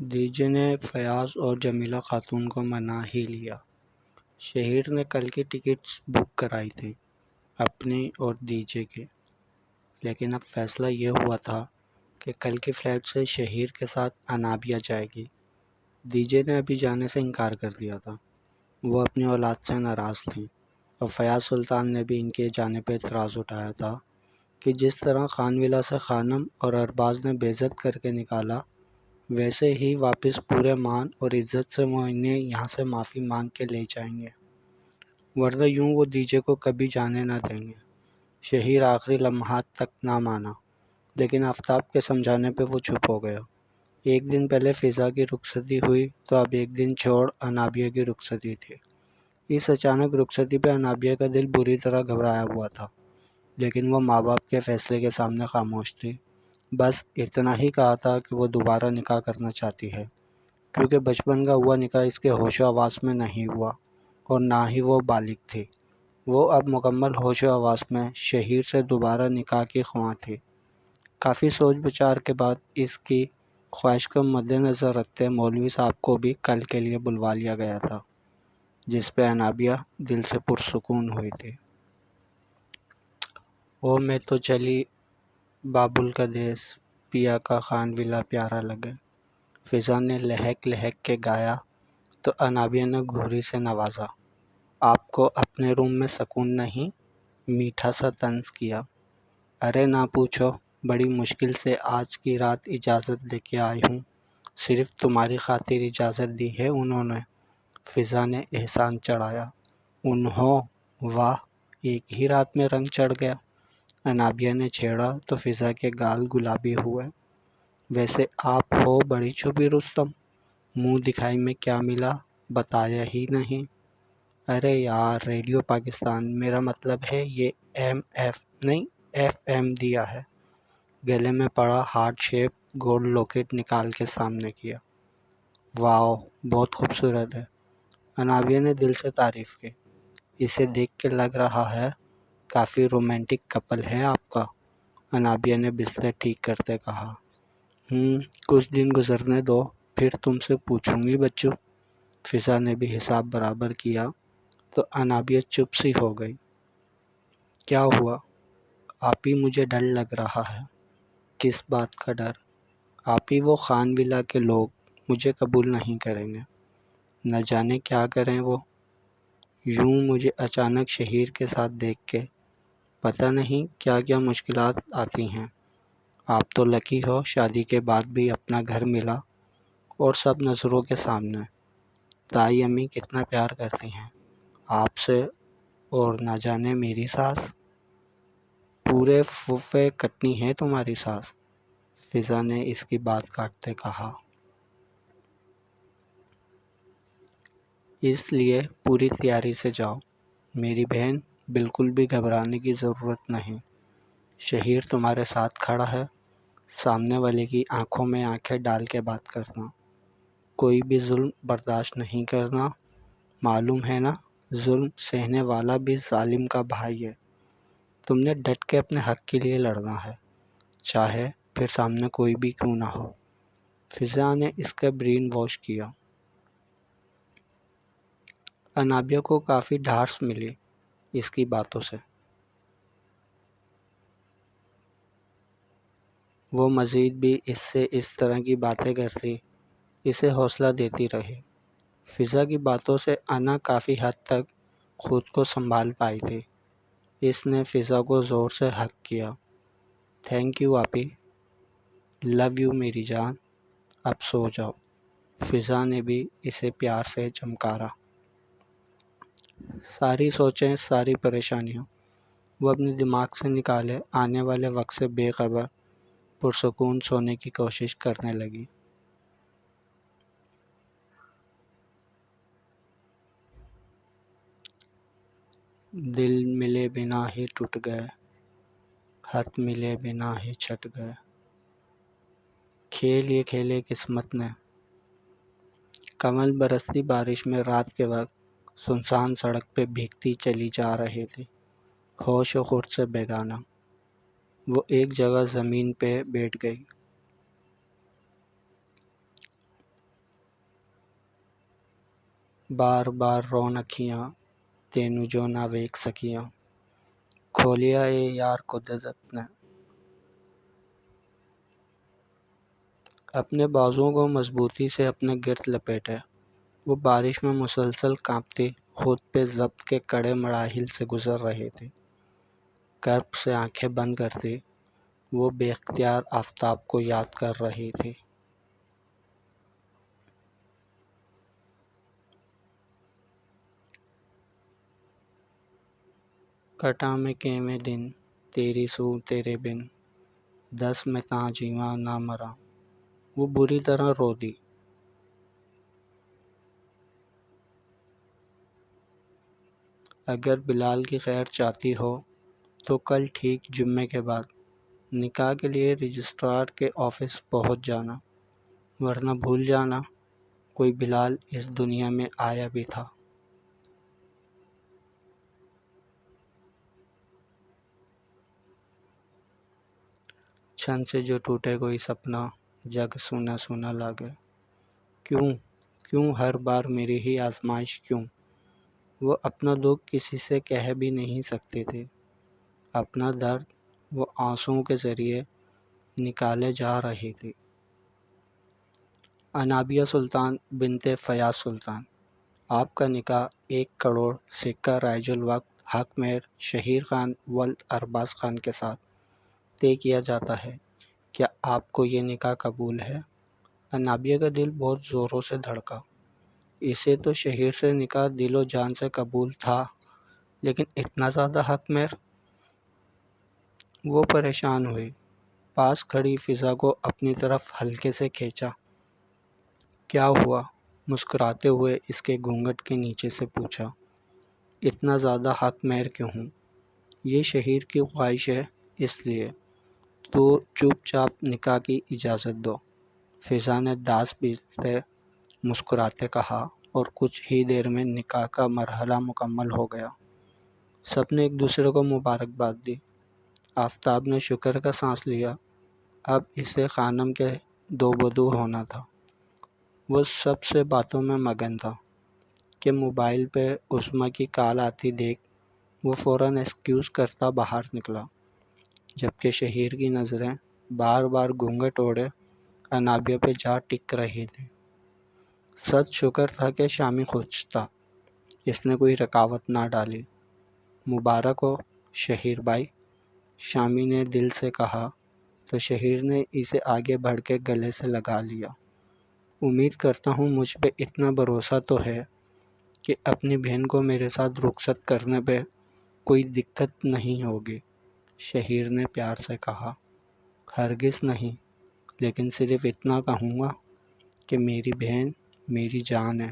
دیجے نے فیاض اور جمیلہ خاتون کو منا ہی لیا۔ شہیر نے کل کی ٹکٹس بک کرائی تھی، اپنی اور دیجے کے، لیکن اب فیصلہ یہ ہوا تھا کہ کل کی فلائٹ سے شہیر کے ساتھ انابیہ جائے گی۔ دیجے نے ابھی جانے سے انکار کر دیا تھا، وہ اپنی اولاد سے ناراض تھیں، اور فیاض سلطان نے بھی ان کے جانے پہ اعتراض اٹھایا تھا کہ جس طرح خان ولا سے خانم اور ارباز نے بے عزت کر کے نکالا، ویسے ہی واپس پورے مان اور عزت سے وہ انہیں یہاں سے معافی مانگ کے لے جائیں گے، ورنہ یوں وہ دیجے کو کبھی جانے نہ دیں گے۔ شہیر آخری لمحات تک نہ مانا، لیکن آفتاب کے سمجھانے پہ وہ چپ ہو گیا۔ ایک دن پہلے فضا کی رخصتی ہوئی تو اب ایک دن چھوڑ انابیہ کی رخصتی تھی۔ اس اچانک رخصتی پہ انابیہ کا دل بری طرح گھبرایا ہوا تھا، لیکن وہ ماں باپ کے فیصلے کے سامنے خاموش تھی۔ بس اتنا ہی کہا تھا کہ وہ دوبارہ نکاح کرنا چاہتی ہے، کیونکہ بچپن کا ہوا نکاح اس کے ہوش و حواس میں نہیں ہوا اور نہ ہی وہ بالغ تھی۔ وہ اب مکمل ہوش و حواس میں شہیر سے دوبارہ نکاح کی خواہاں تھی۔ کافی سوچ بچار کے بعد اس کی خواہش کو مد نظر رکھتے مولوی صاحب کو بھی کل کے لیے بلوا لیا گیا تھا، جس پہ انابیہ دل سے پرسکون ہوئی تھی۔ او میں تو چلی بابل کا دیس، پیا کا خان ولا پیارا لگے، فضا نے لہک لہک کے گایا تو انابیہ نے گھوری سے نوازا۔ آپ کو اپنے روم میں سکون نہیں؟ میٹھا سا طنز کیا۔ ارے نہ پوچھو، بڑی مشکل سے آج کی رات اجازت لے کے آئی ہوں، صرف تمہاری خاطر اجازت دی ہے انہوں نے، فضا نے احسان چڑھایا۔ انہوں؟ واہ، ایک ہی رات میں رنگ چڑھ گیا، انابیہ نے چھیڑا تو فضا کے گال گلابی ہوئے۔ ویسے آپ ہو بڑی چھپی رستم، منہ دکھائی میں کیا ملا بتایا ہی نہیں۔ ارے یار ریڈیو پاکستان، میرا مطلب ہے یہ ایف ایم دیا ہے۔ گلے میں پڑا ہارٹ شیپ گولڈ لاکٹ نکال کے سامنے کیا۔ واو، بہت خوبصورت ہے، انابیہ نے دل سے تعریف کی۔ اسے دیکھ کے لگ رہا ہے کافی رومانٹک کپل ہے آپ کا، انابیہ نے بستر ٹھیک کرتے کہا۔ کچھ دن گزرنے دو، پھر تم سے پوچھوں گی بچوں، فضا نے بھی حساب برابر کیا تو انابیہ چپ سی ہو گئی۔ کیا ہوا؟ آپ ہی مجھے ڈر لگ رہا ہے۔ کس بات کا ڈر؟ آپ ہی وہ خان ولا کے لوگ مجھے قبول نہیں کریں گے، نہ جانے کیا کریں وہ، یوں مجھے اچانک شہیر کے ساتھ دیکھ کے پتہ نہیں کیا کیا مشکلات آتی ہیں۔ آپ تو لکی ہو، شادی کے بعد بھی اپنا گھر ملا اور سب نظروں کے سامنے۔ تائی امی کتنا پیار کرتی ہیں آپ سے، اور نہ جانے میری ساس، پورے پھوپھے کٹنی ہے تمہاری ساس، فضا نے اس کی بات کاٹتے کہا۔ اس لیے پوری تیاری سے جاؤ میری بہن، بالکل بھی گھبرانے کی ضرورت نہیں، شہیر تمہارے ساتھ کھڑا ہے، سامنے والے کی آنکھوں میں آنکھیں ڈال کے بات کرنا، کوئی بھی ظلم برداشت نہیں کرنا، معلوم ہے نا، ظلم سہنے والا بھی ظالم کا بھائی ہے، تم نے ڈٹ کے اپنے حق کے لیے لڑنا ہے، چاہے پھر سامنے کوئی بھی کیوں نہ ہو۔ فضا نے اس کا برین واش کیا۔ انابیہ کو کافی ڈھارس ملی اس کی باتوں سے۔ وہ مزید بھی اس سے اس طرح کی باتیں کرتی، اسے حوصلہ دیتی رہی۔ فضا کی باتوں سے انا کافی حد تک خود کو سنبھال پائی تھی۔ اس نے فضا کو زور سے ہگ کیا۔ تھینک یو آپی، لو یو میری جان، اب سو جاؤ، فضا نے بھی اسے پیار سے چمکارا۔ ساری سوچیں، ساری پریشانیاں وہ اپنے دماغ سے نکالے آنے والے وقت سے بے خبر پرسکون سونے کی کوشش کرنے لگی۔ دل ملے بنا ہی ٹوٹ گئے، ہاتھ ملے بنا ہی چھٹ گئے، کھیل یہ کھیلے قسمت نے، کمل برستی بارش میں رات کے وقت سنسان سڑک پہ بھیگتی چلی جا رہی تھی، ہوش و خرد سے بیگانہ۔ وہ ایک جگہ زمین پہ بیٹھ گئی۔ بار بار رون اکھیاں تینوں جو نہ ویکھ سکیاں، کھولیا اے یار قدرت نے اپنے بازوؤں کو مضبوطی سے اپنے گرد لپیٹے۔ وہ بارش میں مسلسل کانپتی خود پہ ضبط کے کڑے مراحل سے گزر رہی تھی۔ کرب سے آنکھیں بند کرتی وہ بے اختیار آفتاب کو یاد کر رہی تھی۔ کٹا میں کیویں دن تیری سو تیرے بن، دس میں تاں جیواں نہ مراں۔ وہ بری طرح رو دی۔ اگر بلال کی خیر چاہتی ہو تو کل ٹھیک جمعے کے بعد نکاح کے لیے رجسٹرار کے آفس پہنچ جانا، ورنہ بھول جانا کوئی بلال اس دنیا میں آیا بھی تھا۔ چھن سے جو ٹوٹے کوئی سپنا، جگ سونا سونا لاگے۔ کیوں ہر بار میری ہی آزمائش کیوں؟ وہ اپنا دکھ کسی سے کہہ بھی نہیں سکتی تھی۔ اپنا درد وہ آنسوؤں کے ذریعے نکالے جا رہی تھی۔ انابیہ سلطان بنت فیاض سلطان، آپ کا نکاح 1 کروڑ سکہ رائج الوقت حق مہر شہیر خان ولد ارباز خان کے ساتھ طے کیا جاتا ہے، کیا آپ کو یہ نکاح قبول ہے؟ انابیہ کا دل بہت زوروں سے دھڑکا۔ اسے تو شہیر سے نکاح دل و جان سے قبول تھا، لیکن اتنا زیادہ حق مہر؟ وہ پریشان ہوئی، پاس کھڑی فضا کو اپنی طرف ہلکے سے کھینچا۔ کیا ہوا؟ مسکراتے ہوئے اس کے گھونگھٹ کے نیچے سے پوچھا۔ اتنا زیادہ حق مہر کیوں ہوں؟ یہ شہیر کی خواہش ہے، اس لیے تو چپ چاپ نکاح کی اجازت دو، فضا نے داس بیچتے مسکراتے کہا، اور کچھ ہی دیر میں نکاح کا مرحلہ مکمل ہو گیا۔ سب نے ایک دوسرے کو مبارکباد دی۔ آفتاب نے شکر کا سانس لیا، اب اسے خانم کے دو بدو ہونا تھا۔ وہ سب سے باتوں میں مگن تھا کہ موبائل پہ عظمیٰ کی کال آتی دیکھ وہ فوراً ایکسکیوز کرتا باہر نکلا، جبکہ شہیر کی نظریں بار بار گھونگھٹ اوڑھے انابیہ پہ جا ٹک رہی تھی۔ سچ شکر تھا کہ شامی خوش تھا، اس نے کوئی رکاوٹ نہ ڈالی۔ مبارک ہو شہیر بھائی، شامی نے دل سے کہا تو شہیر نے اسے آگے بڑھ کے گلے سے لگا لیا۔ امید کرتا ہوں مجھ پہ اتنا بھروسہ تو ہے کہ اپنی بہن کو میرے ساتھ رخصت کرنے پہ کوئی دقت نہیں ہوگی، شہیر نے پیار سے کہا۔ ہرگز نہیں، لیکن صرف اتنا کہوں گا کہ میری بہن میری جان ہے،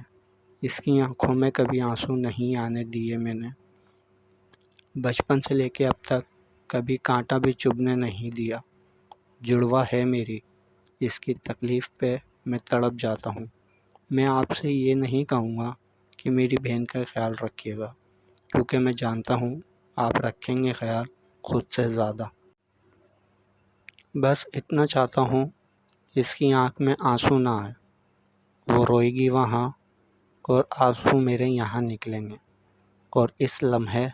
اس کی آنکھوں میں کبھی آنسو نہیں آنے دیے میں نے، بچپن سے لے کے اب تک کبھی کانٹا بھی چبھنے نہیں دیا، جڑوا ہے میری، اس کی تکلیف پہ میں تڑپ جاتا ہوں۔ میں آپ سے یہ نہیں کہوں گا کہ میری بہن کا خیال رکھیے گا، کیونکہ میں جانتا ہوں آپ رکھیں گے خیال خود سے زیادہ۔ بس اتنا چاہتا ہوں اس کی آنکھ میں آنسو نہ آئے، وہ روئے گی وہاں اور آنسو میرے یہاں نکلیں گے، اور اس لمحے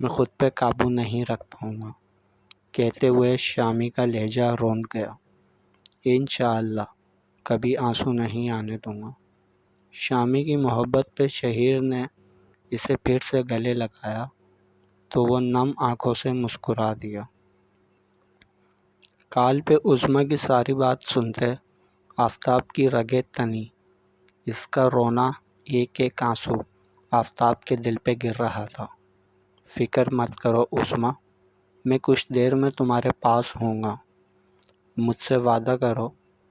میں خود پہ قابو نہیں رکھ پاؤں گا، کہتے ہوئے شامی کا لہجہ روند گیا۔ انشاءاللہ کبھی آنسو نہیں آنے دوں گا۔ شامی کی محبت پہ شہیر نے اسے پھر سے گلے لگایا تو وہ نم آنکھوں سے مسکرا دیا۔ کال پہ عظمیٰ کی ساری بات سنتے آفتاب کی رگیں تنی، اس کا رونا ایک ایک آنسو آفتاب کے دل پہ گر رہا تھا۔ فکر مت کرو عظمیٰ، میں کچھ دیر میں تمہارے پاس ہوں گا، مجھ سے وعدہ کرو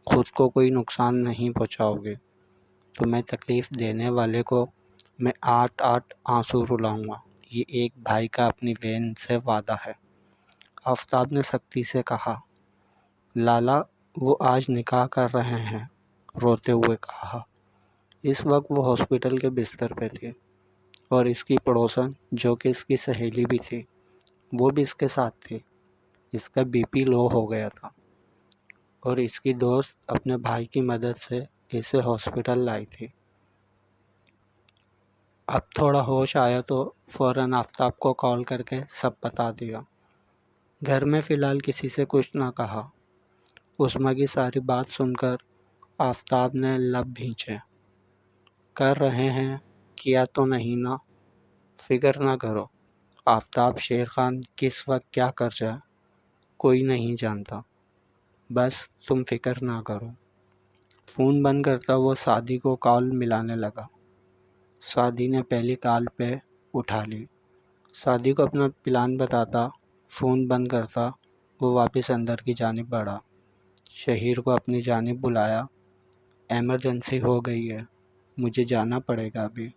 خود کو کوئی نقصان نہیں پہنچاؤ گے، تمہیں تکلیف دینے والے کو میں 8 آنسو رلاؤں گا، یہ ایک بھائی کا اپنی بہن سے وعدہ ہے۔ آفتاب نے سختی سے کہا۔ لالا وہ آج نکاح کر رہے ہیں، روتے ہوئے کہا۔ اس وقت وہ ہاسپٹل کے بستر پہ تھی، اور اس کی پڑوسن جو کہ اس کی سہیلی بھی تھی وہ بھی اس کے ساتھ تھی۔ اس کا بی پی لو ہو گیا تھا، اور اس کی دوست اپنے بھائی کی مدد سے اسے ہاسپٹل لائی تھی۔ اب تھوڑا ہوش آیا تو فوراً آفتاب کو کال کر کے سب بتا دیا۔ گھر میں فی الحال کسی سے کچھ نہ کہا۔ عظمیٰ کی ساری بات سن کر آفتاب نے لب بھینچے۔ کر رہے ہیں، کیا تو نہیں نا؟ فکر نہ کرو آفتاب، شیر خان کس وقت کیا کر جائے کوئی نہیں جانتا، بس تم فکر نہ کرو۔ فون بند کرتا وہ سعدی کو کال ملانے لگا۔ سعدی نے پہلی کال پہ اٹھا لی۔ سعدی کو اپنا پلان بتاتا، فون بند کرتا وہ واپس اندر کی جانب بڑھا۔ شہیر کو اپنی جانب بلایا۔ ایمرجنسی ہو گئی ہے، مجھے جانا پڑے گا ابھی۔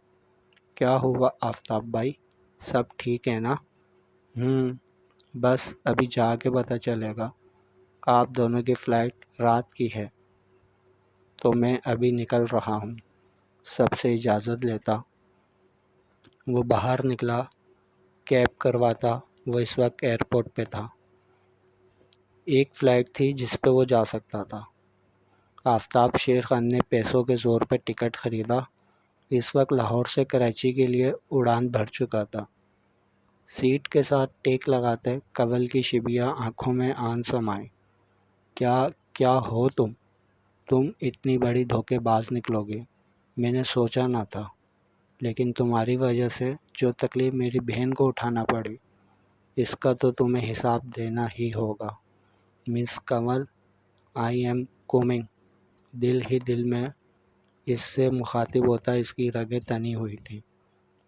کیا ہوا آفتاب بھائی، سب ٹھیک ہے نا؟ بس ابھی جا کے پتہ چلے گا۔ آپ دونوں کی فلائٹ رات کی ہے تو میں ابھی نکل رہا ہوں، سب سے اجازت لیتا۔ وہ باہر نکلا۔ کیب کرواتا، وہ اس وقت ایئرپورٹ پہ تھا۔ ایک فلائٹ تھی جس پہ وہ جا سکتا تھا۔ آفتاب، شیر خان نے پیسوں کے زور پہ ٹکٹ خریدا۔ اس وقت لاہور سے کراچی کے لیے اڑان بھر چکا تھا۔ سیٹ کے ساتھ ٹیک لگاتے کنول کی شبیہ آنکھوں میں آن سمائے۔ کیا ہو تم اتنی بڑی دھوکے باز نکلو گے، میں نے سوچا نہ تھا، لیکن تمہاری وجہ سے جو تکلیف میری بہن کو اٹھانا پڑی اس کا تو تمہیں حساب دینا ہی ہوگا۔ مس کنول، آئی ایم کمنگ۔ دل ہی دل میں اس سے مخاطب ہوتا اس کی رگیں تنی ہوئی تھیں۔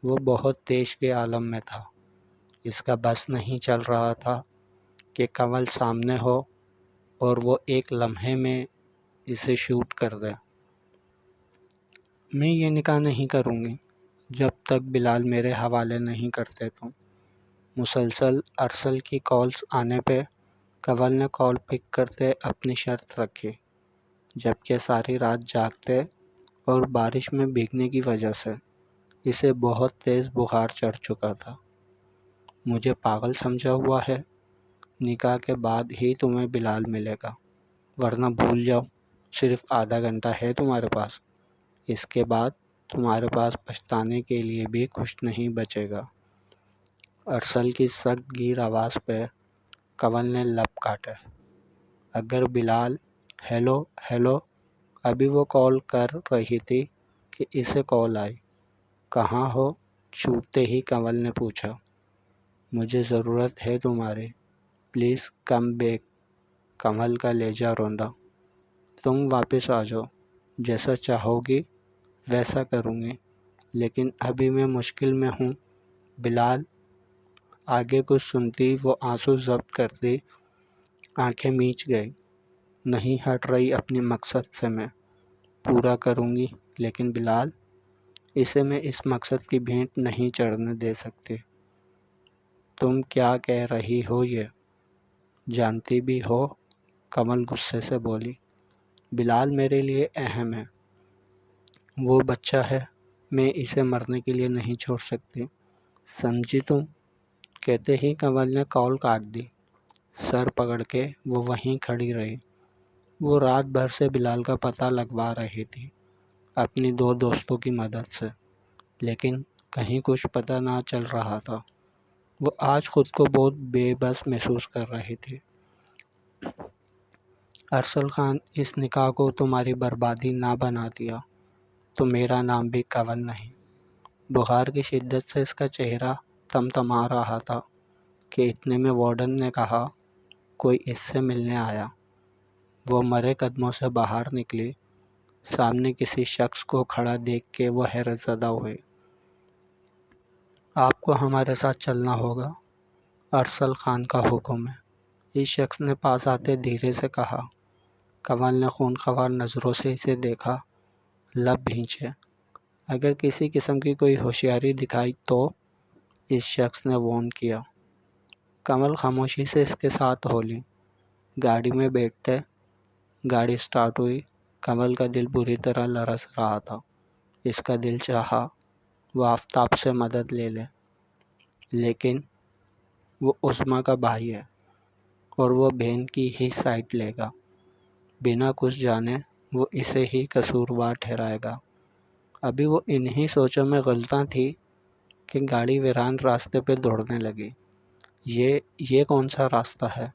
وہ بہت تیش کے عالم میں تھا۔ اس کا بس نہیں چل رہا تھا کہ کنول سامنے ہو اور وہ ایک لمحے میں اسے شوٹ کر دے۔ میں یہ نکاح نہیں کروں گی جب تک بلال میرے حوالے نہیں کرتے تم۔ مسلسل ارسل کی کالز آنے پہ کنول نے کال پک کرتے اپنی شرط رکھی، جبکہ ساری رات جاگتے اور بارش میں بھیگنے کی وجہ سے اسے بہت تیز بخار چڑھ چکا تھا۔ مجھے پاگل سمجھا ہوا ہے؟ نکاح کے بعد ہی تمہیں بلال ملے گا، ورنہ بھول جاؤ، صرف آدھا گھنٹہ ہے تمہارے پاس۔ اس کے بعد تمہارے پاس پچھتانے کے لیے بھی کچھ نہیں بچے گا۔ ارسل کی سخت گیر آواز پہ کنول نے لب کاٹے۔ اگر بلال، ہیلو، ابھی وہ کال کر رہی تھی کہ اسے کال آئی۔ کہاں ہو؟ چھوٹتے ہی کنول نے پوچھا۔ مجھے ضرورت ہے تمہاری، پلیز کم بیک۔ کنول کا لہجہ روندا۔ تم واپس آ جاؤ، جیسا چاہو گی ویسا کروں گی، لیکن ابھی میں مشکل میں ہوں۔ بلال، آگے کچھ سنتی وہ آنسو ضبط کرتی آنکھیں میچ گئی۔ نہیں ہٹ رہی اپنی مقصد سے، میں پورا کروں گی، لیکن بلال، اسے میں اس مقصد کی بھینٹ نہیں چڑھنے دے سکتی۔ تم کیا کہہ رہی ہو یہ جانتی بھی ہو؟ کنول غصے سے بولی۔ بلال میرے لیے اہم ہے، وہ بچہ ہے، میں اسے مرنے کے لیے نہیں چھوڑ سکتی، سمجھی تم؟ کہتے ہی کنول نے کال کاٹ دی۔ سر پکڑ کے وہ وہیں کھڑی رہی۔ وہ رات بھر سے بلال کا پتہ لگوا رہی تھی اپنی دو دوستوں کی مدد سے، لیکن کہیں کچھ پتہ نہ چل رہا تھا۔ وہ آج خود کو بہت بے بس محسوس کر رہی تھی۔ ارسل خان، اس نکاح کو تمہاری بربادی نہ بنا دیا تو میرا نام بھی کنول نہیں۔ بخار کی شدت سے اس کا چہرہ تمتما رہا تھا کہ اتنے میں وارڈن نے کہا، کوئی اس سے ملنے آیا۔ وہ مرے قدموں سے باہر نکلی۔ سامنے کسی شخص کو کھڑا دیکھ کے وہ حیرت زدہ ہوئی۔ آپ کو ہمارے ساتھ چلنا ہوگا، ارسل خان کا حکم ہے، اس شخص نے پاس آتے دھیرے سے کہا۔ کنول نے خونخوار نظروں سے اسے دیکھا، لب بھینچے۔ اگر کسی قسم کی کوئی ہوشیاری دکھائی تو، اس شخص نے وارن کیا۔ کنول خاموشی سے اس کے ساتھ ہو لی۔ گاڑی میں بیٹھتے گاڑی سٹارٹ ہوئی۔ کنول کا دل بری طرح لرز رہا تھا۔ اس کا دل چاہا وہ آفتاب سے مدد لے لے، لیکن وہ عظمیٰ کا بھائی ہے اور وہ بہن کی ہی سائڈ لے گا۔ بنا کچھ جانے وہ اسے ہی قصوروار ٹھہرائے گا۔ ابھی وہ انہی سوچوں میں غلطاں تھی کہ گاڑی ویران راستے پہ دوڑنے لگی۔ یہ کون سا راستہ ہے؟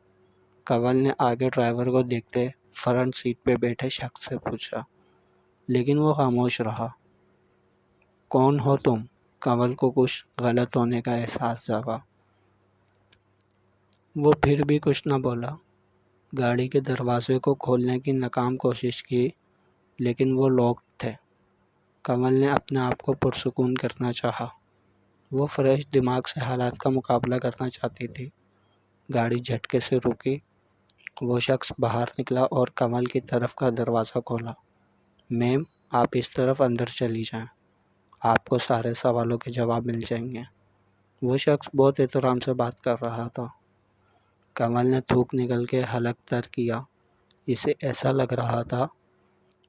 کنول نے آگے ڈرائیور کو دیکھتے فرنٹ سیٹ پہ بیٹھے شخص سے پوچھا، لیکن وہ خاموش رہا۔ کون ہو تم؟ کنول کو کچھ غلط ہونے کا احساس جاگا۔ وہ پھر بھی کچھ نہ بولا۔ گاڑی کے دروازے کو کھولنے کی ناکام کوشش کی، لیکن وہ لاکڈ تھے۔ کنول نے اپنے آپ کو پرسکون کرنا چاہا۔ وہ فریش دماغ سے حالات کا مقابلہ کرنا چاہتی تھی۔ گاڑی جھٹکے سے رکی۔ وہ شخص باہر نکلا اور کنول کی طرف کا دروازہ کھولا۔ میم، آپ اس طرف اندر چلی جائیں، آپ کو سارے سوالوں کے جواب مل جائیں گے۔ وہ شخص بہت احترام سے بات کر رہا تھا۔ کنول نے تھوک نکل کے حلق تر کیا۔ اسے ایسا لگ رہا تھا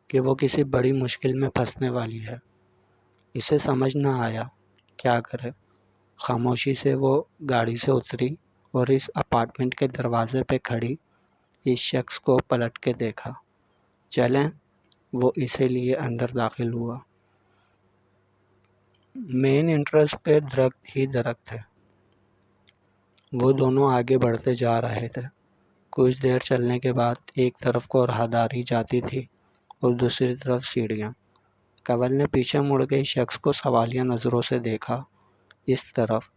کہ وہ کسی بڑی مشکل میں پھنسنے والی ہے۔ اسے سمجھ نہ آیا کیا کرے۔ خاموشی سے وہ گاڑی سے اتری اور اس اپارٹمنٹ کے دروازے پہ کھڑی اس شخص کو پلٹ کے دیکھا۔ چلیں، وہ اسے لیے اندر داخل ہوا۔ مین انٹرسٹ پہ درخت ہی درخت تھے۔ وہ دونوں آگے بڑھتے جا رہے تھے۔ کچھ دیر چلنے کے بعد ایک طرف کو راہداری جاتی تھی اور دوسری طرف سیڑھیاں۔ کنول نے پیچھے مڑ کے اس شخص کو سوالیہ نظروں سے دیکھا۔ اس طرف۔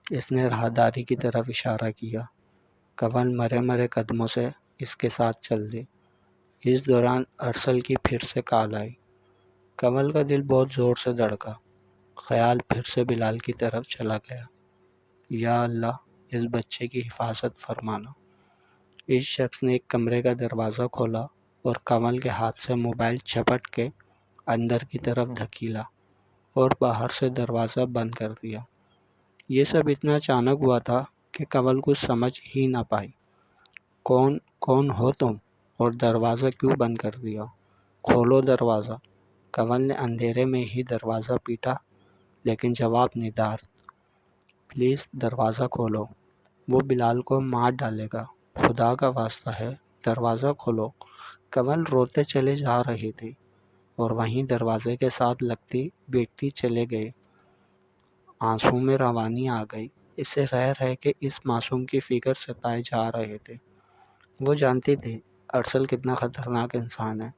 اس نے راہداری کی طرف اشارہ کیا۔ کنول مرے مرے قدموں سے اس کے ساتھ چل دی۔ اس دوران ارسل کی پھر سے کال آئی۔ کنول کا دل بہت زور سے دھڑکا۔ خیال پھر سے بلال کی طرف چلا گیا۔ یا اللہ، اس بچے کی حفاظت فرمانا۔ اس شخص نے ایک کمرے کا دروازہ کھولا اور کنول کے ہاتھ سے موبائل جھپٹ کے اندر کی طرف دھکیلا اور باہر سے دروازہ بند کر دیا۔ یہ سب اتنا اچانک ہوا تھا کہ کنول کچھ سمجھ ہی نہ پائی۔ کون ہو تم؟ اور دروازہ کیوں بند کر دیا؟ کھولو دروازہ۔ کنول نے اندھیرے میں ہی دروازہ پیٹا، لیکن جواب ندار۔ پلیز دروازہ کھولو، وہ بلال کو مار ڈالے گا، خدا کا واسطہ ہے دروازہ کھولو۔ کنول روتے چلے جا رہی تھی اور وہیں دروازے کے ساتھ لگتی بیٹتی چلے گئے۔ آنسوں میں روانی آ گئی۔ اسے رہ رہ کے اس معصوم کی فکر ستائے جا رہے تھے۔ وہ جانتی تھی ارسل کتنا خطرناک انسان ہے،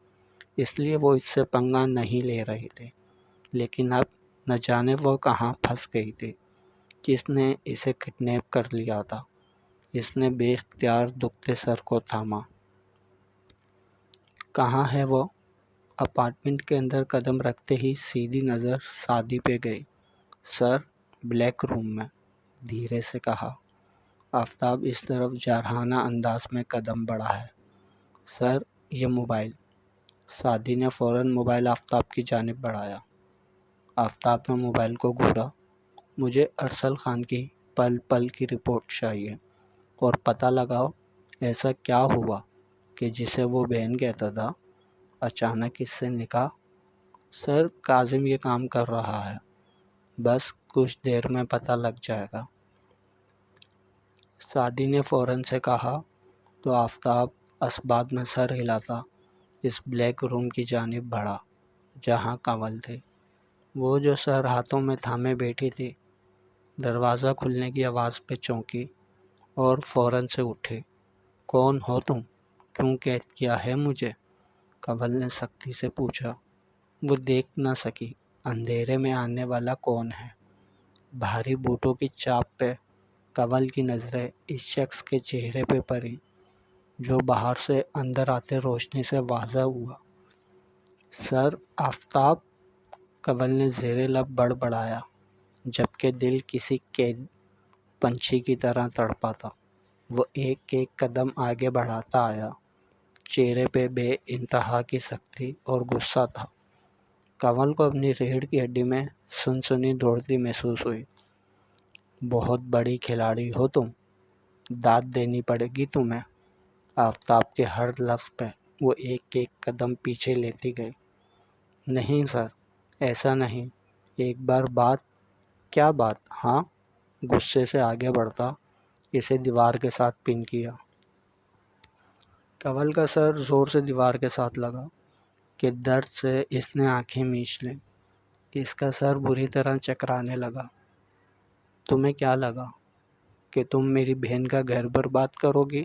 اس لیے وہ اس سے پنگا نہیں لے رہی تھی، لیکن اب نہ جانے وہ کہاں پھنس گئی تھی۔ کس نے اسے کڈنیپ کر لیا تھا؟ اس نے بے اختیار دکھتے سر کو تھاما۔ کہاں ہے وہ؟ اپارٹمنٹ کے اندر قدم رکھتے ہی سیدھی نظر سعدی پہ گئی۔ سر، بلیک روم میں، دھیرے سے کہا۔ آفتاب اس طرف جارحانہ انداز میں قدم بڑھا ہے۔ سر، یہ موبائل۔ سعدی نے فوراً موبائل آفتاب کی جانب بڑھایا۔ آفتاب نے موبائل کو گھورا۔ مجھے ارسل خان کی پل پل کی رپورٹ چاہیے، اور پتہ لگاؤ ایسا کیا ہوا کہ جسے وہ بہن کہتا تھا اچانک اس سے نکاح۔ سر، کاظم یہ کام کر رہا ہے، بس کچھ دیر میں پتہ لگ جائے گا۔ سعدی نے فوراً سے کہا تو آفتاب اسباب میں سر ہلاتا اس بلیک روم کی جانب بڑھا جہاں کنول تھی۔ وہ جو سر ہاتھوں میں تھامے بیٹھی تھی، دروازہ کھلنے کی آواز پہ چونکی اور فوراً سے اٹھی۔ کون ہو تم؟ کیوں قید کیا ہے مجھے؟ کنول نے سختی سے پوچھا۔ وہ دیکھ نہ سکی اندھیرے میں آنے والا کون ہے۔ بھاری بوٹوں کی چاپ پہ کنول کی نظریں اس شخص کے چہرے پہ پڑی جو باہر سے اندر آتے روشنی سے واضح ہوا۔ سر، آفتاب، کنول نے زیر لب بڑبڑایا، جبکہ دل کسی قید پنچھی کی طرح تڑپا تھا۔ وہ ایک ایک قدم آگے بڑھاتا آیا۔ چہرے پہ بے انتہا کی سختی اور غصہ تھا۔ کنول کو اپنی ریڑھ کی ہڈی میں سنسنی دوڑتی محسوس ہوئی۔ بہت بڑی کھلاڑی ہو تم، داد دینی پڑے گی تمہیں۔ آفتاب کے ہر لفظ پہ وہ ایک ایک قدم پیچھے لیتی گئی۔ نہیں سر، ایسا نہیں، ایک بار بات۔ کیا بات؟ ہاں؟ غصے سے آگے بڑھتا اسے دیوار کے ساتھ پن کیا۔ کنول کا سر زور سے دیوار کے ساتھ لگا کہ درد سے اس نے آنکھیں میچ لیں۔ اس کا سر بری طرح چکرانے لگا۔ تمہیں کیا لگا کہ تم میری بہن کا گھر برباد کرو گی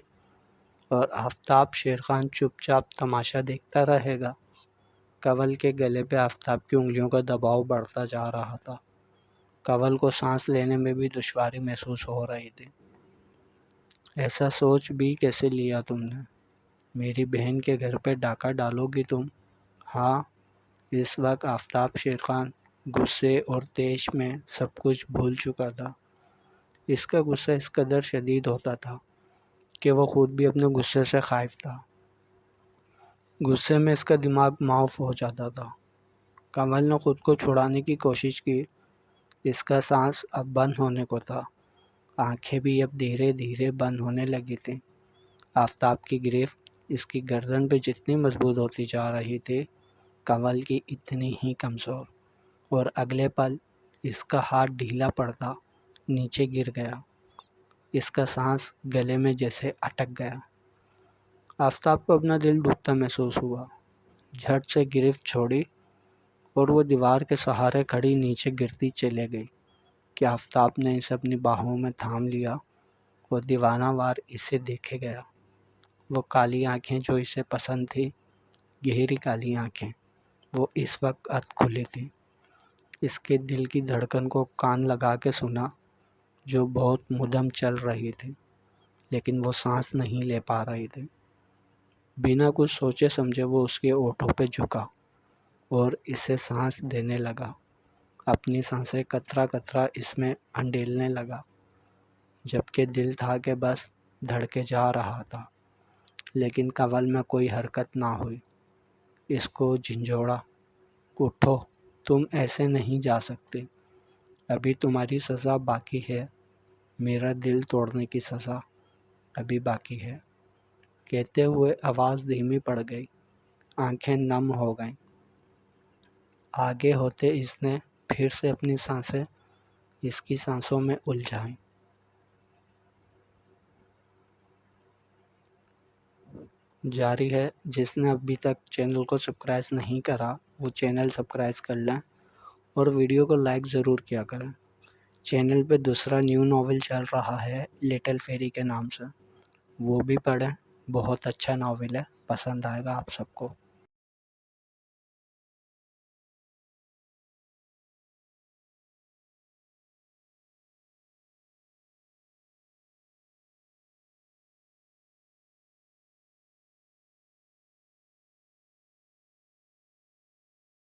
اور آفتاب شیر خان چپ چاپ تماشا دیکھتا رہے گا؟ کنول کے گلے پہ آفتاب کی انگلیوں کا دباؤ بڑھتا جا رہا تھا۔ کنول کو سانس لینے میں بھی دشواری محسوس ہو رہی تھی۔ ایسا سوچ بھی کیسے لیا تم نے؟ میری بہن کے گھر پہ ڈاکہ ڈالو گی تم؟ ہاں۔ اس وقت آفتاب شیر خان غصے اور طیش میں سب کچھ بھول چکا تھا۔ اس کا غصہ اس قدر شدید ہوتا تھا کہ وہ خود بھی اپنے غصے سے خائف تھا۔ غصے میں اس کا دماغ معاف ہو جاتا تھا۔ کنول نے خود کو چھڑانے کی کوشش کی۔ اس کا سانس اب بند ہونے کو تھا۔ آنکھیں بھی اب دھیرے دھیرے بند ہونے لگی تھیں۔ آفتاب کی گرفت اس کی گردن پہ جتنی مضبوط ہوتی جا رہی تھی، کنول کی اتنی ہی کمزور، اور اگلے پل اس کا ہاتھ ڈھیلا پڑتا نیچے گر گیا۔ اس کا سانس گلے میں جیسے اٹک گیا۔ آفتاب کو اپنا دل ڈوبتا محسوس ہوا۔ جھٹ سے گرفت چھوڑی اور وہ دیوار کے سہارے کھڑی نیچے گرتی چلے گئی کہ آفتاب نے اسے اپنی باہوں میں تھام لیا اور دیوانہ وار اسے دیکھے گیا۔ وہ کالی آنکھیں جو اسے پسند تھی، گہری کالی آنکھیں، وہ اس وقت اد کھلی تھی۔ اس کے دل کی دھڑکن کو کان لگا کے سنا، جو بہت مدھم چل رہی تھی، لیکن وہ سانس نہیں لے پا رہی تھی۔ بنا کچھ سوچے سمجھے وہ اس کے ہونٹوں پہ جھکا اور اسے سانس دینے لگا۔ اپنی سانسیں قطرہ قطرہ اس میں انڈیلنے لگا، جبکہ دل تھا کہ بس دھڑکے جا رہا تھا، لیکن کنول میں کوئی حرکت نہ ہوئی۔ اس کو جھنجھوڑا، اٹھو، تم ایسے نہیں جا سکتے، ابھی تمہاری سزا باقی ہے، میرا دل توڑنے کی سزا ابھی باقی ہے۔ کہتے ہوئے آواز دھیمی پڑ گئی، آنکھیں نم ہو گئیں۔ آگے ہوتے اس نے پھر سے اپنی سانسیں اس کی سانسوں میں الجھائیں۔ جاری ہے۔ جس نے ابھی تک چینل کو سبسکرائب نہیں کرا وہ چینل سبسکرائب کر لیں اور ویڈیو کو لائک ضرور کیا کریں۔ چینل پہ دوسرا نیو ناول چل رہا ہے لٹل فیری کے نام سے، وہ بھی پڑھیں، بہت اچھا ناول ہے، پسند آئے گا آپ سب کو۔